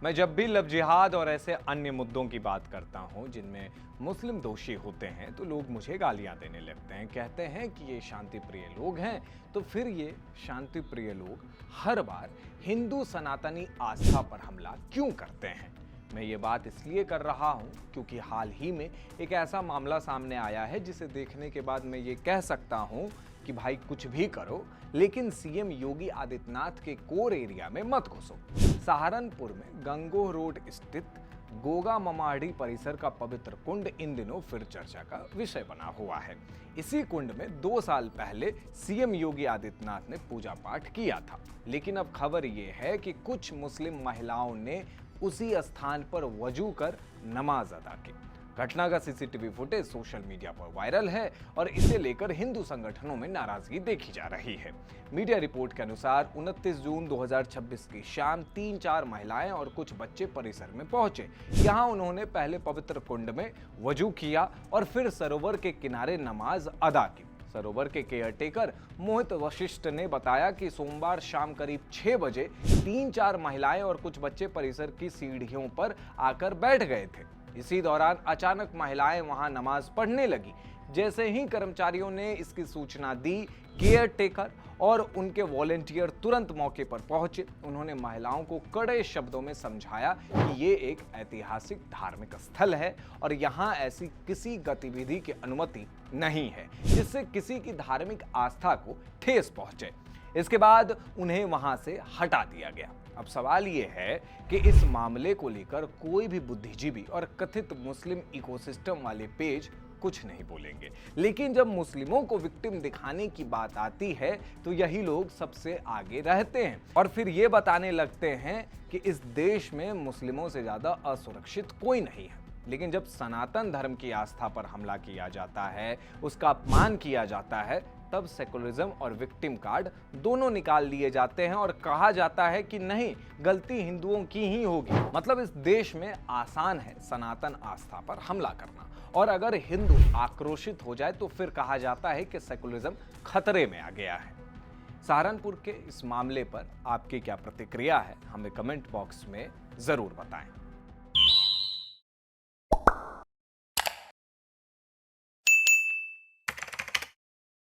मैं जब भी लव जिहाद और ऐसे अन्य मुद्दों की बात करता हूं जिनमें मुस्लिम दोषी होते हैं तो लोग मुझे गालियां देने लगते हैं। कहते हैं कि ये शांति प्रिय लोग हैं। तो फिर ये शांति प्रिय लोग हर बार हिंदू सनातनी आस्था पर हमला क्यों करते हैं? मैं ये बात इसलिए कर रहा हूं क्योंकि हाल ही में एक ऐसा मामला सामने आया है जिसे देखने के बाद मैं ये कह सकता हूं कि भाई कुछ भी करो लेकिन सीएम योगी आदित्यनाथ के कोर एरिया में मत घुसो। सहारनपुर में गंगोह रोड स्थित गोगा ममाड़ी परिसर का पवित्र कुंड इन दिनों फिर चर्चा का विषय बना हुआ है। इसी कुंड में 2 साल पहले सीएम योगी आदित्यनाथ ने पूजा पाठ किया था, लेकिन अब खबर ये है कि कुछ मुस्लिम महिलाओं ने उसी स्थान पर वजू कर नमाज अदा की। घटना का सीसीटीवी फुटेज सोशल मीडिया पर वायरल है और इसे लेकर हिंदू संगठनों में नाराजगी देखी जा रही है। मीडिया रिपोर्ट के अनुसार 29 जून 2026 की शाम 3-4 महिलाएं और कुछ बच्चे परिसर में पहुंचे। यहां उन्होंने पहले पवित्र कुंड में वजू किया और फिर सरोवर के किनारे नमाज अदा की। सरोवर के केयरटेकर मोहित वशिष्ठ ने बताया कि सोमवार शाम करीब 6 बजे 3-4 महिलाएं और कुछ बच्चे परिसर की सीढ़ियों पर आकर बैठ गए थे। इसी दौरान अचानक महिलाएं वहां नमाज पढ़ने लगी। जैसे ही कर्मचारियों ने इसकी सूचना दी, केयरटेकर और उनके वॉलेंटियर तुरंत मौके पर पहुंचे। उन्होंने महिलाओं को कड़े शब्दों में समझाया कि ये एक ऐतिहासिक धार्मिक स्थल है और यहाँ ऐसी किसी गतिविधि की अनुमति नहीं है जिससे किसी की धार्मिक आस्था को ठेस पहुंचे। इसके बाद उन्हें वहां से हटा दिया गया। अब सवाल ये है कि इस मामले को लेकर कोई भी बुद्धिजीवी और कथित मुस्लिम इकोसिस्टम वाले पेज कुछ नहीं बोलेंगे, लेकिन जब मुस्लिमों को विक्टिम दिखाने की बात आती है तो यही लोग सबसे आगे रहते हैं और फिर ये बताने लगते हैं कि इस देश में मुस्लिमों से ज्यादा असुरक्षित कोई नहीं है। लेकिन जब सनातन धर्म की आस्था पर हमला किया जाता है, उसका अपमान किया जाता है, तब सेकुलरिज्म और विक्टिम कार्ड दोनों निकाल लिए जाते हैं और कहा जाता है कि नहीं, गलती हिंदुओं की ही होगी। मतलब इस देश में आसान है सनातन आस्था पर हमला करना, और अगर हिंदू आक्रोशित हो जाए तो फिर कहा जाता है कि सेकुलरिज्म खतरे में आ गया है। सहारनपुर के इस मामले पर आपकी क्या प्रतिक्रिया है, हमें कमेंट बॉक्स में जरूर बताएं।